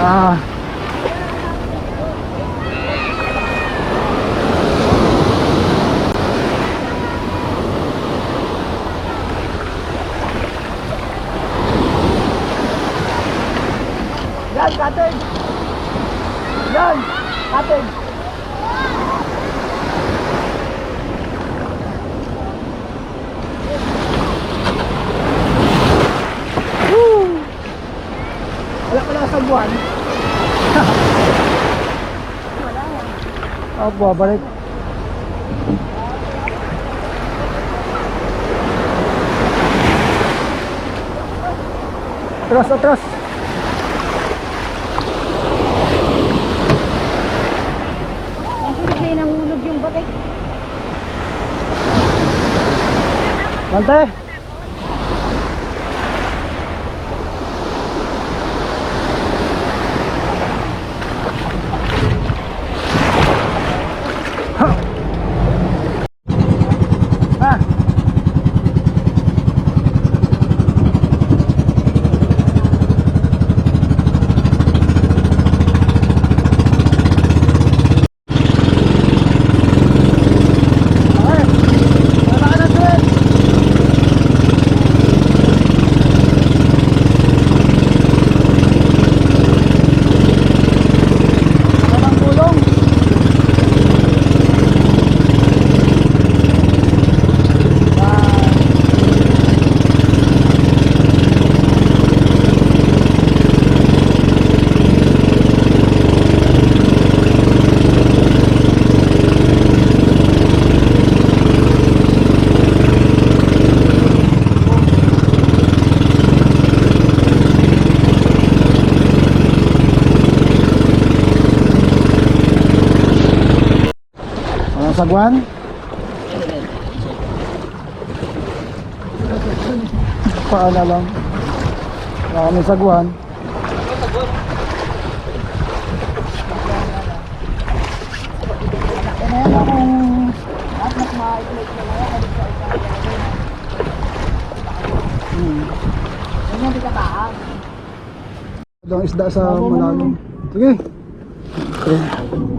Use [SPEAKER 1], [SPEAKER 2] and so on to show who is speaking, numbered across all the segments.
[SPEAKER 1] Ah. Yan, cottage. Yan, cottage. Wala pala sa buwan. Opo, balik. Atras, atras.
[SPEAKER 2] Hindi nahulog yung batik.
[SPEAKER 1] Mante. Sagwan. Paala lang. Wala kami sagwan. Ang isda sa malalim. Sige. Okay.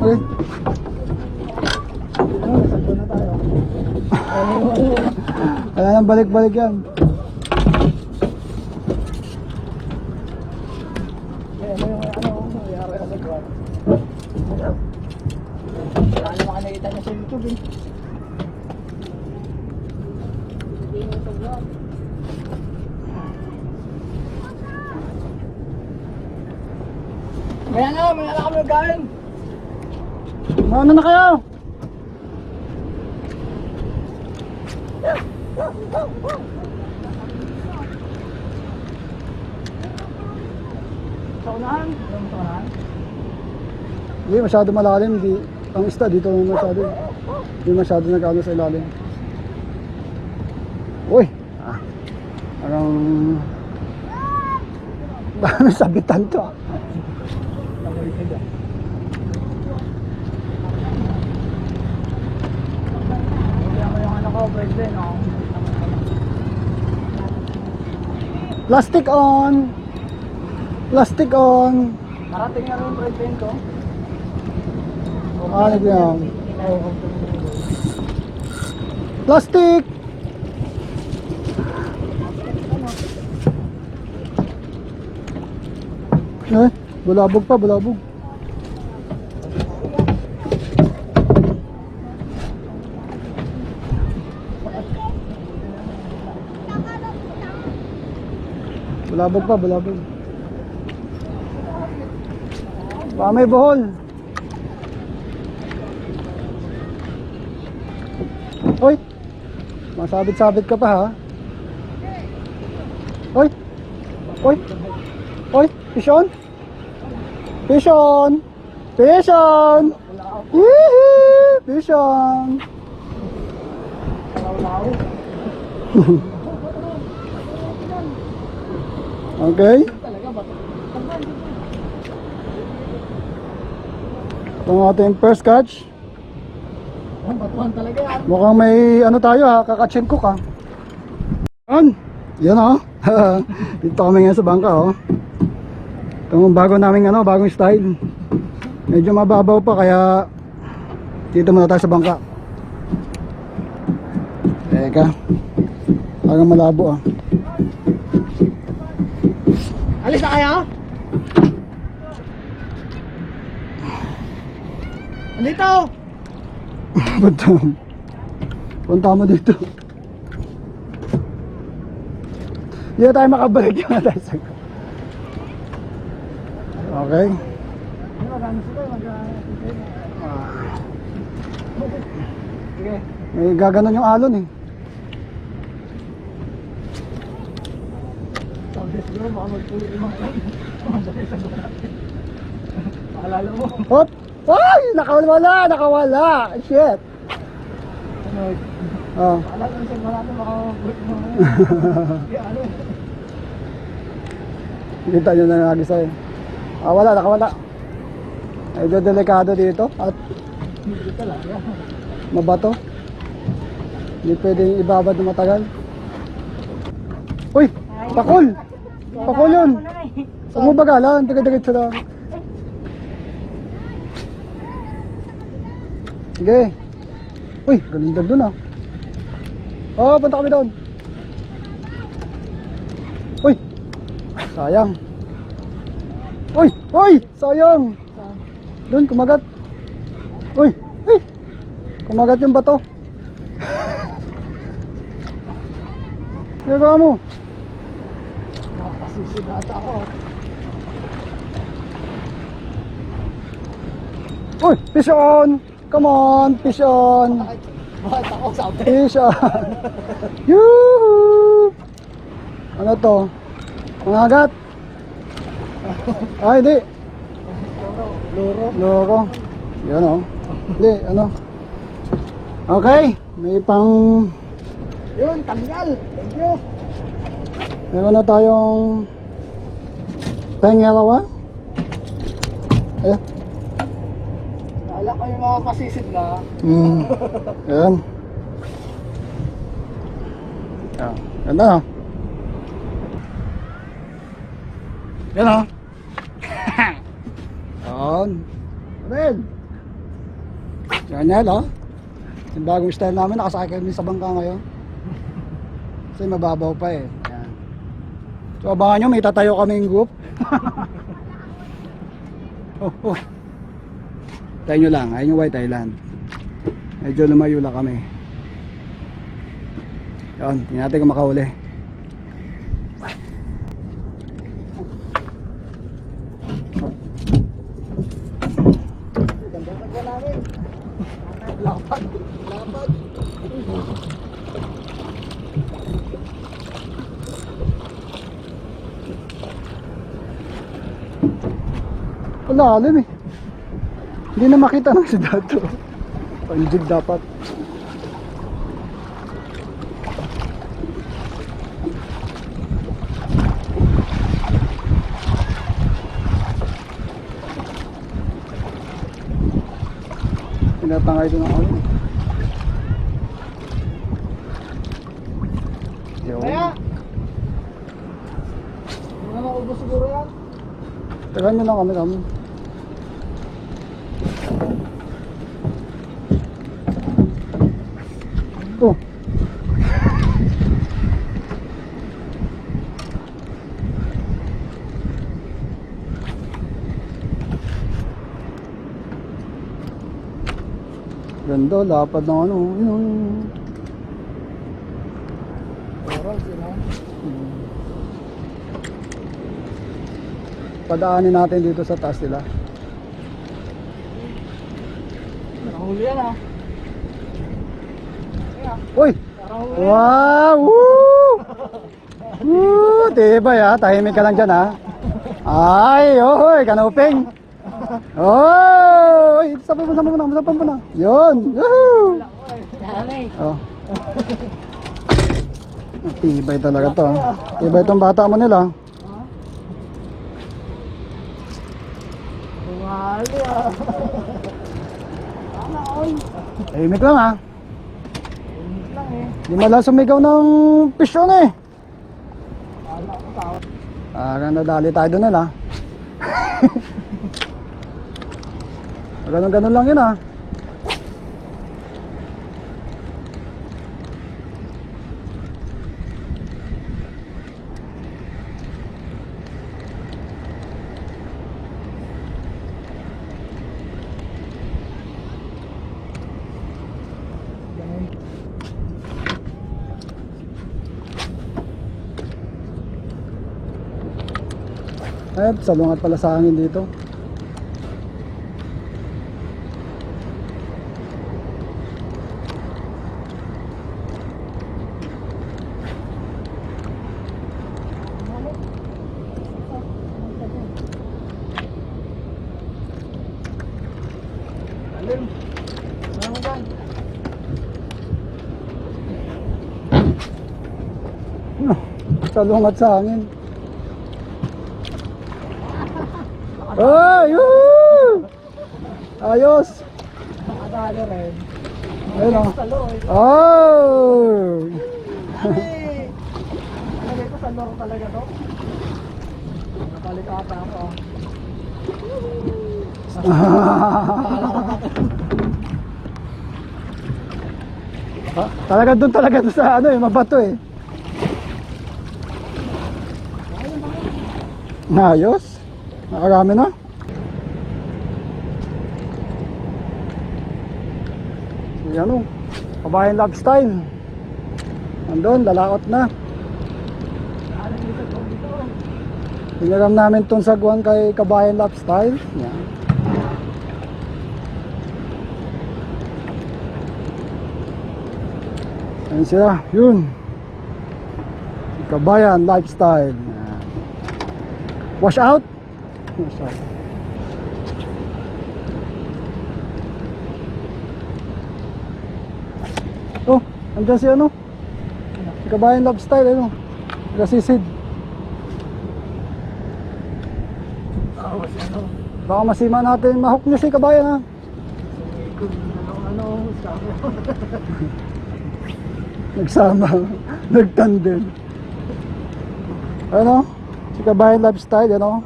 [SPEAKER 1] Okay. Kaya nang balik-balik yan.
[SPEAKER 2] Ano makikita niya sa YouTube eh. May na kami nagkain.
[SPEAKER 1] Ano na kayo?
[SPEAKER 2] Sa unahan? Sa unahan?
[SPEAKER 1] Hindi masyado malalim. Di, ang isda dito masyado. Hindi masyado nag-ano sa ilalim. Uy! Parang dami sabitan to ah. Plastic on. Plastic on.
[SPEAKER 2] Narating na rin yung president ko.
[SPEAKER 1] Ano yan? Plastic. Bulabog pa, bulabog. Bulabog pa, bulabog. Baka may buhol. Oy! Masabit-sabit ka pa ha. Oy! Oy! Oy! Fish on! Fish on! Fish on! Hihi! Fish on! Okay? Ito ang ating first catch.
[SPEAKER 2] Batuhan talaga yan.
[SPEAKER 1] Mukhang may ano tayo ha, kakatchen cook ha. Yan! Yan o. Dito kami ngayon sa bangka o. Itong bago naming bagong style. Medyo mababaw pa kaya dito muna tayo sa bangka. Teka. Parang malabo ah.
[SPEAKER 2] Alis na kayo? Andito!
[SPEAKER 1] Punta mo dito. Hindi na tayo makabalik yung tayo. Okay.
[SPEAKER 2] Sige.
[SPEAKER 1] May gaganon yung alon eh.
[SPEAKER 2] Siguro baka magtuloy yung mga paalala mo.
[SPEAKER 1] Hop! Ay! Nakawala! Shit!
[SPEAKER 2] Ano?
[SPEAKER 1] Oh.
[SPEAKER 2] Paalala mo sa natin baka ano.
[SPEAKER 1] Kita nyo na nagisa eh. Nakawala. Medyo delikado dito at
[SPEAKER 2] Hindi talaga.
[SPEAKER 1] mabato. Hindi pwedeng ibabad na matagal. Uy! Pakol! Pakol yun! Huwag mo bagalan, tiga-diretso lang. Sige. Uy, galindag dun ah. Oh, punta kami doon. Uy! Sayang. Uy! Sayang! Doon, kumagat. Uy! Kumagat yung bato. Ginagawa mo?
[SPEAKER 2] Nakasisigata ako.
[SPEAKER 1] Uy! Fish on! Come on! Fish on!
[SPEAKER 2] Bakit ako sa atin?
[SPEAKER 1] Fish on! Yoo! Ano to? Mangagat? Ay, hindi. Loro. Yan o. Hindi, ano. Okay. May pang...
[SPEAKER 2] Yun, tanggal. Thank you.
[SPEAKER 1] Meron na tayong... Pengelawa. Ayan.
[SPEAKER 2] Kala ko yung mga pasisid na.
[SPEAKER 1] Ayan. Ayan. Ganda o. Yan o. Ayan. Red. Yan o. Yung bagong style namin, nakasakay kami sa bangka ngayon. Kasi mababaw pa eh. Yan. So abangan nyo, may tatayo kaming group. Oh. Tayo nyo lang, ayun yung White Island. Medyo lumayo lang kami. Yan, tingnan natin kung makahuli.
[SPEAKER 2] Ganda namin. Lapad.
[SPEAKER 1] Wala, alam eh. Hindi na makita ng sidato. Panjig dapat. Tinatangay doon ang ano.
[SPEAKER 2] Kaya, mga maubos siguro yan.
[SPEAKER 1] Tagan nyo lang kami. Oh. Ganda, lapad ng ano.
[SPEAKER 2] Oral sila.
[SPEAKER 1] Padaanin natin dito sa taas nila.
[SPEAKER 2] Nakahuli yan ah.
[SPEAKER 1] Uy!
[SPEAKER 2] Nakahuli.
[SPEAKER 1] Wow! Woo! Woo! Tibay ha, tahimik ka lang dyan ha. Ay, oy, kanuping. Oy! Sapan mo na. Yun! Woohoo! Oh. Tibay talaga to. Tibay itong bata mo nila.
[SPEAKER 2] Bumali ah. Sana oy.
[SPEAKER 1] Tahimik lang ha.
[SPEAKER 2] Init lang eh.
[SPEAKER 1] Di mala sumigaw ng pisyon eh.
[SPEAKER 2] Kala ko tao.
[SPEAKER 1] Nadali tayo doon nila. Ganun-ganun lang yun ah. Ay, salungat pala sa hangin dito.
[SPEAKER 2] Alim. Ano ba?
[SPEAKER 1] No, salungat sa hangin. Ay, woo! Ayos.
[SPEAKER 2] Nakadali rin.
[SPEAKER 1] Ayun oh.
[SPEAKER 2] Sa looy.
[SPEAKER 1] Oh!
[SPEAKER 2] Ay! Lagay ko sa loob talaga to. Nakabalik ata ako.
[SPEAKER 1] Talaga doon talaga doon sa ano eh, mabato eh. Ayos. Nakarami na. Yan o. Kabayan Lifestyle. Andun, lalaot na. Pinaram namin itong sagwan kay Kabayan Lifestyle. Yan. Ayan sila. Yun. Kabayan Lifestyle. Yan. Wash out. Wash out. Oh, andyan si ano? Si Kabayan Lifestyle, ano? Nagasisid. Baka masima natin, mahok niya si Kabayan ha. Nagsama, nagtandem. Ano? Si Kabayan Lifestyle, ano?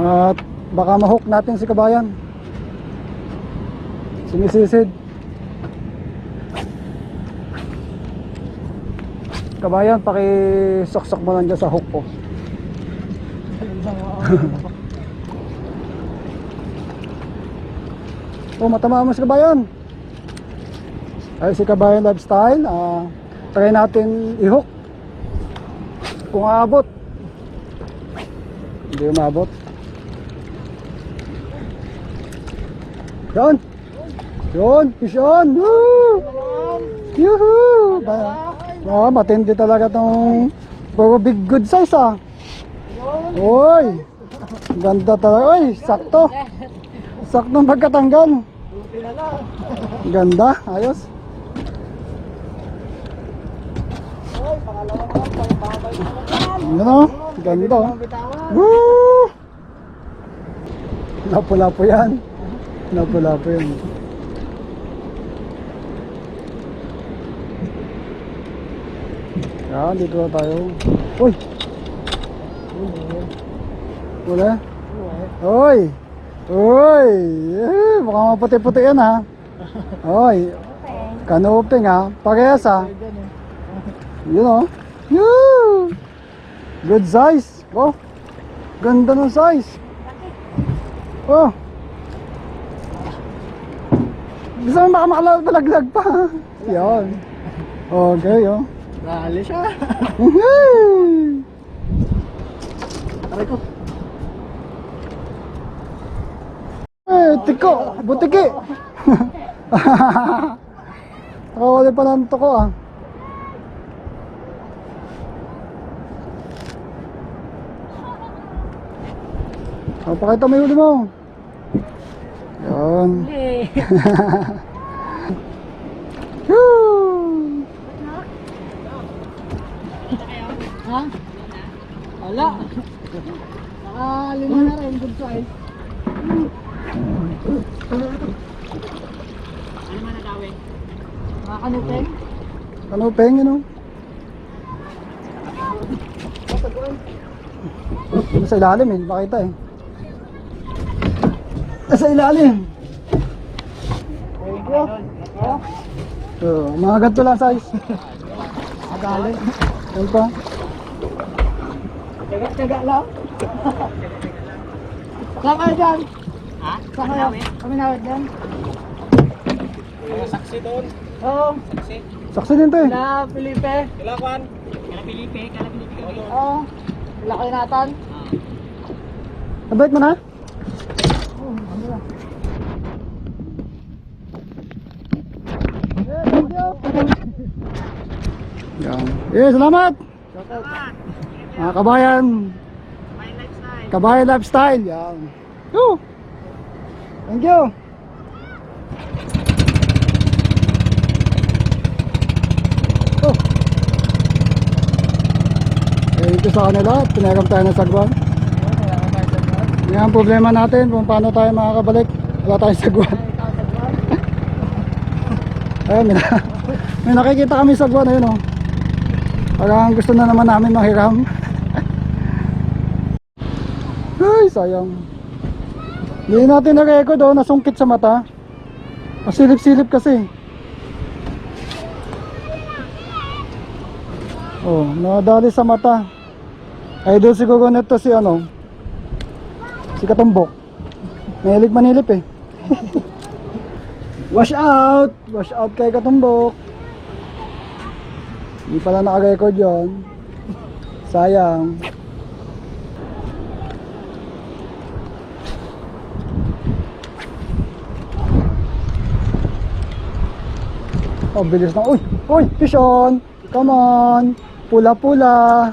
[SPEAKER 1] At baka mahok natin si Kabayan. Sumisisid. Kabayan, paki-sok-sok mo lang dyan sa hook ko. Oh, matama mo si Kabayan. Ay, si Kabayan Lifestyle. Try natin i-hook. Kung aabot. Hindi umabot. Yan. Yun, fish on. Woo! Yuhuu! Matindi talaga tong puro big good size ah. Uy! Ganda talaga. Uy, sakto. Saktong pagkatanggal. Ganda, ayos. Ano? Ganda. Woo! Lapo-lapo yan. Lapo-lapo yan. Yan, dito na tayo. Uy! Wala? Uy! Uy! Mukhang maputi-puti yan ha. Uy! Kanuping ha. Parehas ha. Yun o. Yoo! Good size. Oh! Ganda ng size. Oh! Gusto mo baka makalaglag pa. Yan. Okay oh.
[SPEAKER 2] Dali siya. Aray ko.
[SPEAKER 1] Eh, tiko, butiki. Nakawali pa ng toko ah. Pakita mo yung huli mo. Yan. Woo!
[SPEAKER 2] Ha? Wala. Nakalima na rin. Good size. Ano man nagawin? Nakakanupeng?
[SPEAKER 1] Kanupeng yun oh. Sa ilalim eh, makita eh. Sa ilalim.
[SPEAKER 2] Thank you. Oh,
[SPEAKER 1] So, mga ganito lang size.
[SPEAKER 2] magaling.
[SPEAKER 1] Yan pa.
[SPEAKER 2] Tiyaga lang. Saan kayo dyan? Ha? Saan kayo? Kami nawit dyan.
[SPEAKER 3] Saksi doon.
[SPEAKER 2] Oo.
[SPEAKER 1] Saksi din to eh.
[SPEAKER 2] Na Felipe.
[SPEAKER 3] Kailangan. Kala Felipe.
[SPEAKER 2] Oo. Wala kayo natan.
[SPEAKER 1] Nabait mo na?
[SPEAKER 2] Oo, ano na.
[SPEAKER 1] Yan. Salamat! Mga kabayan. Kabayan lifestyle. Yan. Yo! Thank you! Oh! Thank you sa kanila. Pinaram tayo ng sagwan. Yan ang problema natin kung paano tayo makakabalik. Wala tayong sagwan. Ayun, may nakikita kami sagwan. Ayun o. Parang gusto na naman namin manghiram. Ay, sayang. Hindi natin na-record oh, nasungkit sa mata. Masilip-silip kasi. Oh, nadali sa mata. Idol siguro nito si ano, si Katumbok. Mahilig manilip eh. Wash out! Wash out kay Katumbok. Hindi pala naka-record yun. Sayang. Oh, bilis na. Uy! Uy! Fish on! Come on! Pula-pula!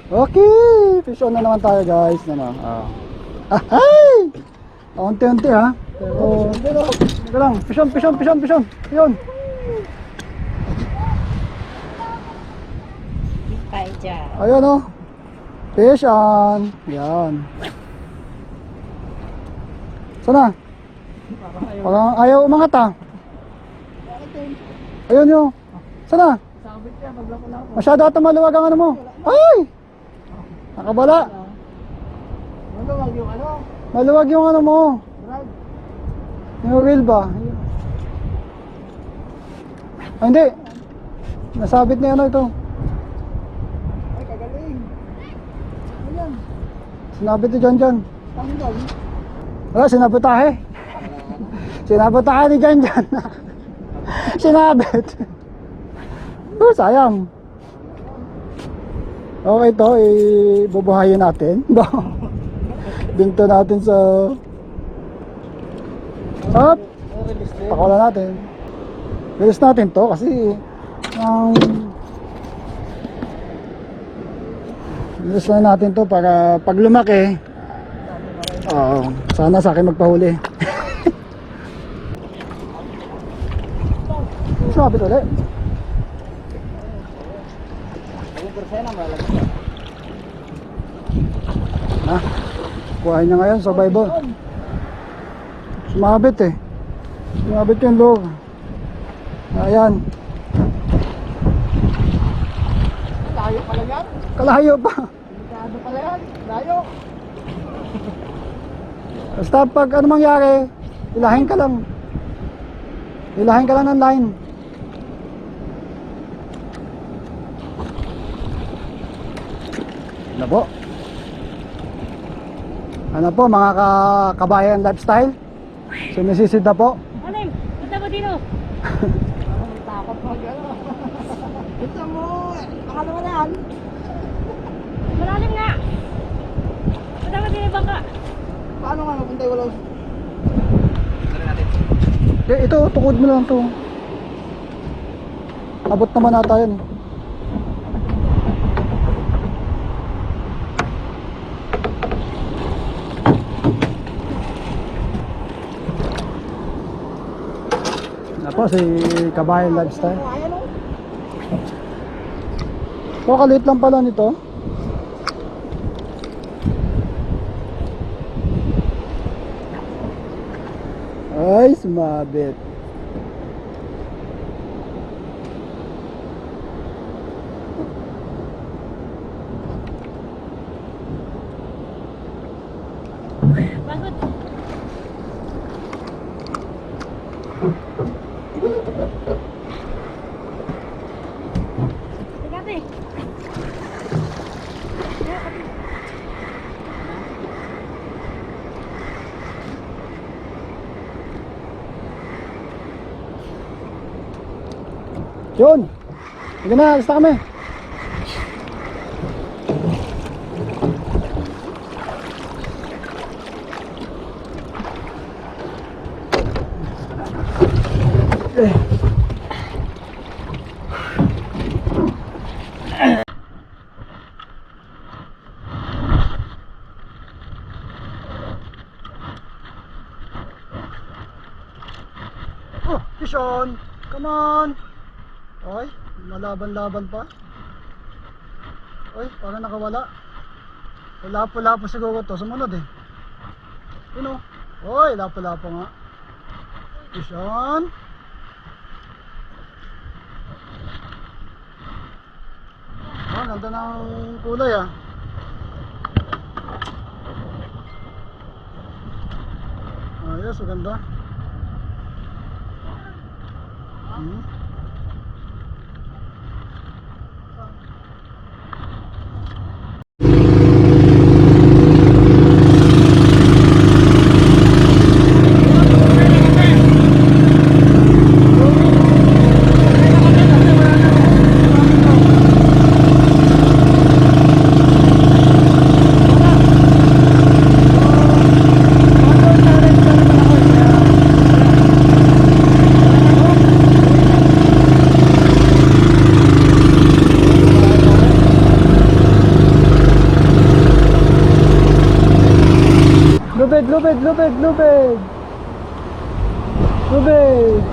[SPEAKER 1] Okay! Fish on na naman tayo guys. Ano? Ahay! Unti-unti ha. Pero, ito lang. Fish on! Fish on! Fish on! Fish on! Yun! Ayun o. Fish on. Yan. Sana? Parang ayaw umangat ha. Ayun yun. Sana?
[SPEAKER 2] Sabit ka, maglako na ako.
[SPEAKER 1] Masyado ata maluwag ang ano mo. Ay! Nakabala.
[SPEAKER 2] Maluwag yung ano?
[SPEAKER 1] Maluwag yung ano mo.
[SPEAKER 2] Brad.
[SPEAKER 1] Yung reel ba? Ah, hindi. Nasabit na ano ito.
[SPEAKER 2] Ay, kagaling. Ayan.
[SPEAKER 1] Sinabit ni John John.
[SPEAKER 2] Tanggal.
[SPEAKER 1] Wala, sinabotahe. Sinabotahe ni John John. Sinabit. Oh, sayang. Okay to, ibubuhayin natin. Binto natin sa up. Pakulan natin. Release natin to kasi release na natin to para pag lumaki, sana sa akin magpahuli. Sumabit ulit. Ha? Kuhain niya ngayon, survival. Sumabit eh. Sumabit yung lure. Ayan.
[SPEAKER 2] Layo pala yan.
[SPEAKER 1] Kalayo pa.
[SPEAKER 2] Delikado pala yan. Layo.
[SPEAKER 1] Basta pag ano mangyari, ilahin ka lang. Ilahin ka lang ng line. Ano po? Ano po mga kabayan lifestyle? Sumisisid na po.
[SPEAKER 4] Aling, punta mo dito.
[SPEAKER 2] May takot mag ano. Gusto mo. Akala mo na yan.
[SPEAKER 4] Malalim nga. Punta mo dito bangka.
[SPEAKER 2] Paano nga napunta yung walang...
[SPEAKER 1] Ito, tukod mo lang to. Abot naman nata yan eh. Ano po, si Kabayan Lifestyle.
[SPEAKER 2] Ayan o.
[SPEAKER 1] So, kalit lang pala nito. Ay, sumabit.
[SPEAKER 4] Pagod.
[SPEAKER 1] Yun. Sige na, alis na kami. Oh, fish on. Come on. Oy, malaban-laban pa. Oy, parang nakawala. Lapo-lapo siguro to. Sumunod eh. Yun o. Oy, lapo-lapo nga. Fish on. Ah, ganda ng kulay ah. Ayos, maganda. Lubid, lubid, lubid, lubid. Lubid.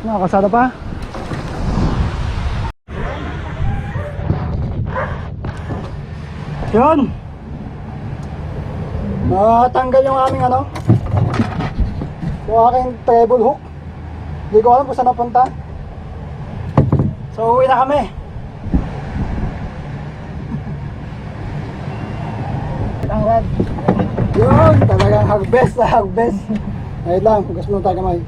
[SPEAKER 1] Nakakasada pa. Yun. Natanggal yung aming ano, yung aking treble hook. Hindi ko alam kung saan napunta. So uwi na kami. Tangrad. Yun, talagang harvest na harvest. Ayun lang, hugas muna tayo kamay.